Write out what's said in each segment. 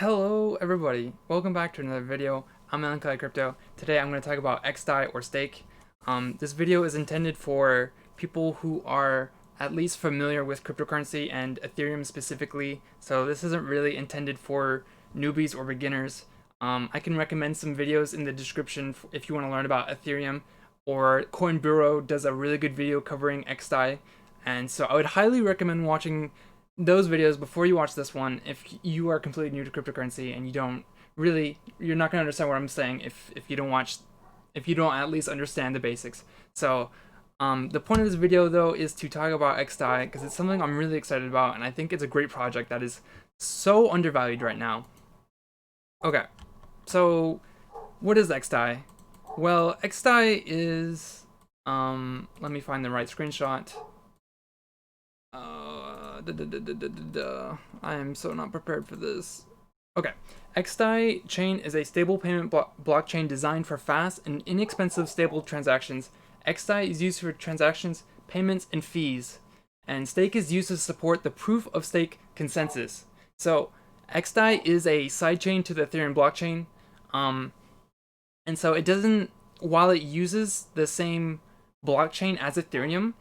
Hello everybody, welcome back to another video. I'm Melancholy Crypto. Today I'm going to talk about xDai or stake. This video is intended for people who are at least familiar with cryptocurrency and Ethereum specifically, so this isn't really intended for newbies or beginners. I can recommend some videos in the description if you want to learn about Ethereum, or Coin Bureau does a really good video covering xDai, and so I would highly recommend watching those videos before you watch this one if you are completely new to cryptocurrency and you're not going to understand what I'm saying if you don't at least understand the basics. So the point of this video though is to talk about xDai because it's something I'm really excited about, and I think it's a great project that is so undervalued right now. Okay, so what is xDai? Well, xDai is let me find the right screenshot. I am so not prepared for this. Okay, xDai chain is a stable payment blockchain designed for fast and inexpensive stable transactions. xDai is used for transactions, payments, and fees, and stake is used to support the proof of stake consensus. So xDai is a sidechain to the Ethereum blockchain, and so it doesn't, while it uses the same blockchain as Ethereum,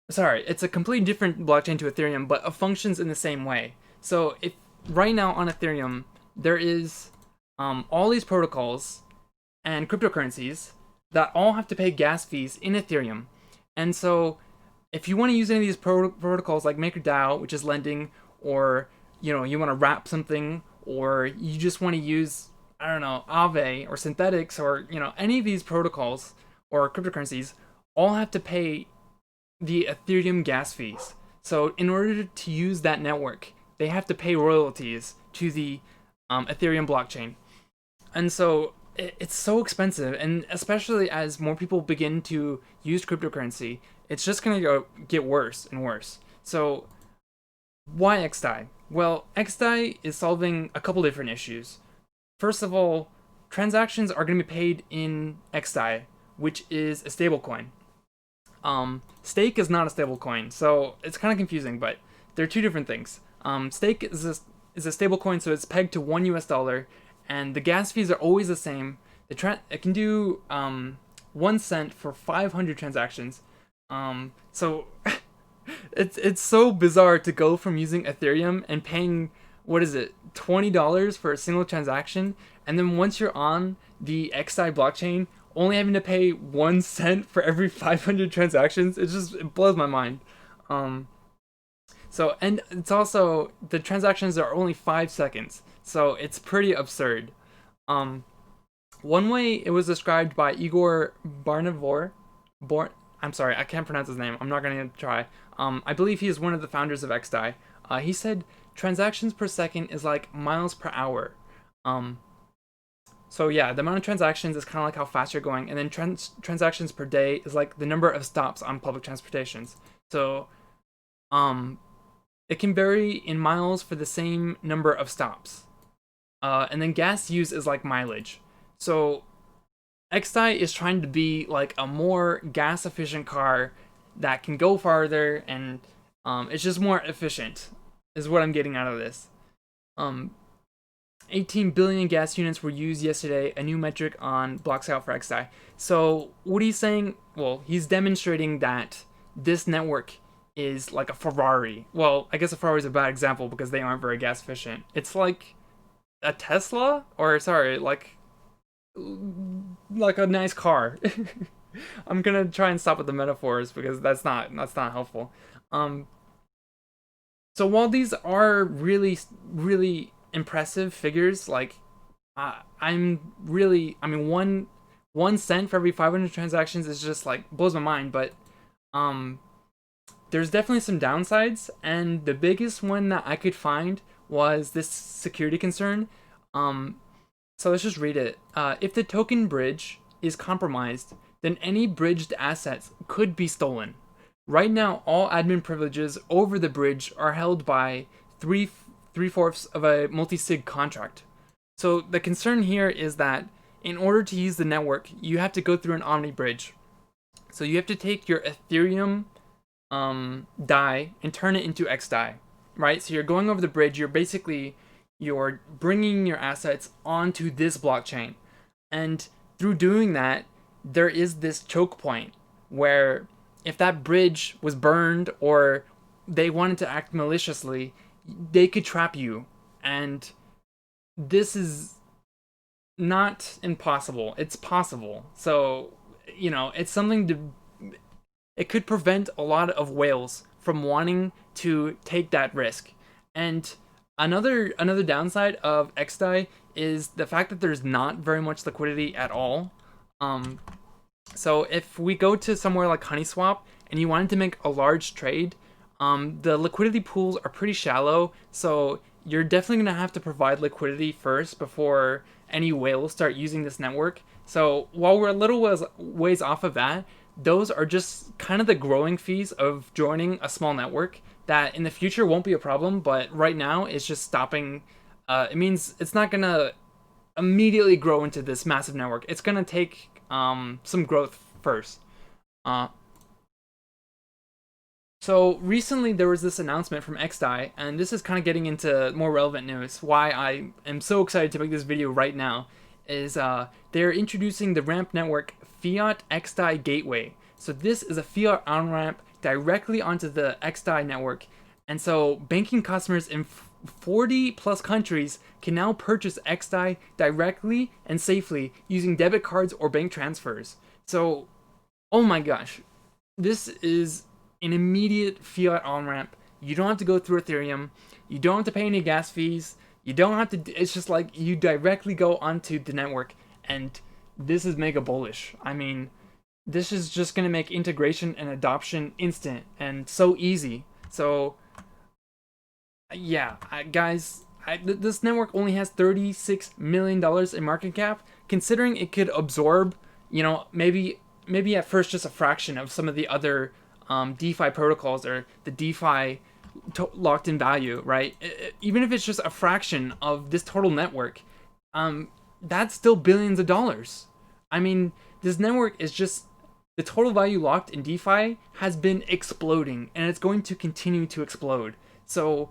sorry, it's a completely different blockchain to Ethereum, but it functions in the same way. So if right now on Ethereum, there is all these protocols and cryptocurrencies that all have to pay gas fees in Ethereum. And so if you want to use any of these protocols like MakerDAO, which is lending, or you want to wrap something, or you just want to use, I don't know, Aave or Synthetics, or any of these protocols or cryptocurrencies, all have to pay the Ethereum gas fees. So in order to use that network, they have to pay royalties to the Ethereum blockchain. And so it's so expensive, and especially as more people begin to use cryptocurrency, it's just going to get worse and worse. So why xDai? Well, xDai is solving a couple different issues. First of all, transactions are going to be paid in xDai, which is a stablecoin. Stake is not a stable coin, so it's kind of confusing, but they're two different things. Stake is a stable coin, so it's pegged to $1, and the gas fees are always the same. It can do 1 cent for 500 transactions. So it's so bizarre to go from using Ethereum and paying, what is it, $20 for a single transaction, and then once you're on the xDai blockchain, only having to pay 1 cent for every 500 transactions. It blows my mind. So, and it's also, the transactions are only 5 seconds, so it's pretty absurd. One way it was described by Igor Barnavor, I'm sorry, I can't pronounce his name. I'm not gonna try. I believe he is one of the founders of xDai. He said transactions per second is like miles per hour. So yeah, the amount of transactions is kind of like how fast you're going, and then transactions per day is like the number of stops on public transportations. So, it can vary in miles for the same number of stops. And then gas use is like mileage. So, xDai is trying to be like a more gas efficient car that can go farther, and it's just more efficient, is what I'm getting out of this. 18 billion gas units were used yesterday, a new metric on Blockscout for xDai. So what he's saying, well, he's demonstrating that this network is like a Ferrari. Well, I guess a Ferrari is a bad example because they aren't very gas efficient. It's like a Tesla, or sorry, like a nice car. I'm gonna try and stop with the metaphors because that's not helpful. So while these are really impressive figures, like I mean, 1 cent for every 500 transactions is just like blows my mind. But there's definitely some downsides, and the biggest one that I could find was this security concern. So let's just read it. If the token bridge is compromised, then any bridged assets could be stolen. Right now, all admin privileges over the bridge are held by three-fourths of a multi-sig contract. So the concern here is that in order to use the network, you have to go through an Omni bridge. So you have to take your Ethereum DAI and turn it into xDai, right? So you're going over the bridge. You're basically you're bringing your assets onto this blockchain. And through doing that, there is this choke point where if that bridge was burned or they wanted to act maliciously, they could trap you. And this is not impossible. It's possible. So, it's something to. It could prevent a lot of whales from wanting to take that risk. And another downside of xDai is the fact that there's not very much liquidity at all. Um, so if we go to somewhere like HoneySwap and you wanted to make a large trade, the liquidity pools are pretty shallow. So you're definitely gonna have to provide liquidity first before any whales start using this network. So while we're a little ways off of that, those are just kind of the growing fees of joining a small network that in the future won't be a problem, but right now it's just stopping. It means it's not gonna immediately grow into this massive network. It's gonna take some growth first. Uh, so recently there was this announcement from xDai, and this is kind of getting into more relevant news. Why I am so excited to make this video right now is they're introducing the ramp network Fiat xDai Gateway. So this is a fiat on-ramp directly onto the xDai network. And so banking customers in 40 plus countries can now purchase xDai directly and safely using debit cards or bank transfers. So, oh my gosh, this is an immediate fiat on-ramp. You don't have to go through Ethereum. You don't have to pay any gas fees. You don't have to, it's just like you directly go onto the network, and this is mega bullish. I mean, this is just going to make integration and adoption instant and so easy. So, yeah, guys, this network only has $36 million in market cap, considering it could absorb, maybe at first just a fraction of some of the other DeFi protocols or the DeFi locked in value, right? Even if it's just a fraction of this total network, that's still billions of dollars. I mean, this network is just, the total value locked in DeFi has been exploding, and it's going to continue to explode. So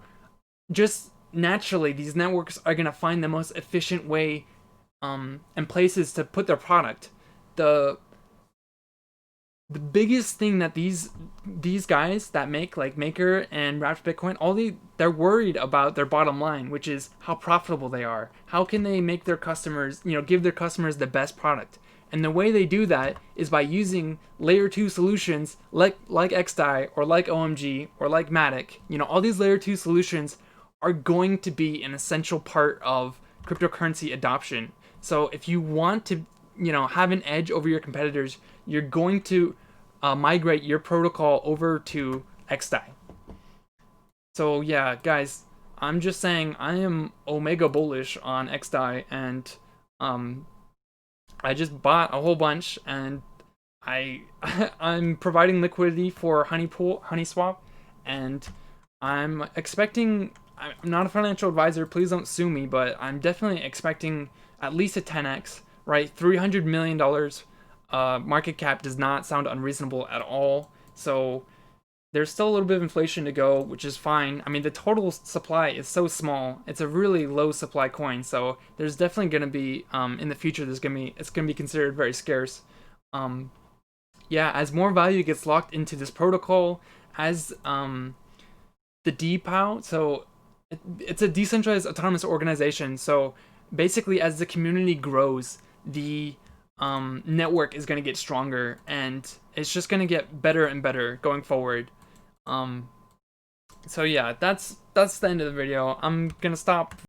just naturally, these networks are going to find the most efficient way and places to put their product. The biggest thing that these guys that make like Maker and Wrapped Bitcoin, they're worried about their bottom line, which is how profitable they are. How can they make their customers, give their customers the best product? And the way they do that is by using layer 2 solutions like xDai or like OMG or like Matic. All these layer 2 solutions are going to be an essential part of cryptocurrency adoption. So if you want to, have an edge over your competitors, you're going to migrate your protocol over to xDai. So yeah, guys, I'm just saying I am omega bullish on xDai, and I just bought a whole bunch, and I'm providing liquidity for HoneySwap, and I'm expecting. I'm not a financial advisor, please don't sue me, but I'm definitely expecting at least a 10x, right? $300 million market cap does not sound unreasonable at all. So there's still a little bit of inflation to go, which is fine. I mean, the total supply is so small. It's a really low supply coin. So there's definitely going to be, in the future, it's going to be considered very scarce. Yeah, as more value gets locked into this protocol, as the DPoW, so it's a decentralized autonomous organization. So basically, as the community grows, the network is going to get stronger, and it's just going to get better and better going forward. So yeah, that's the end of the video. I'm gonna stop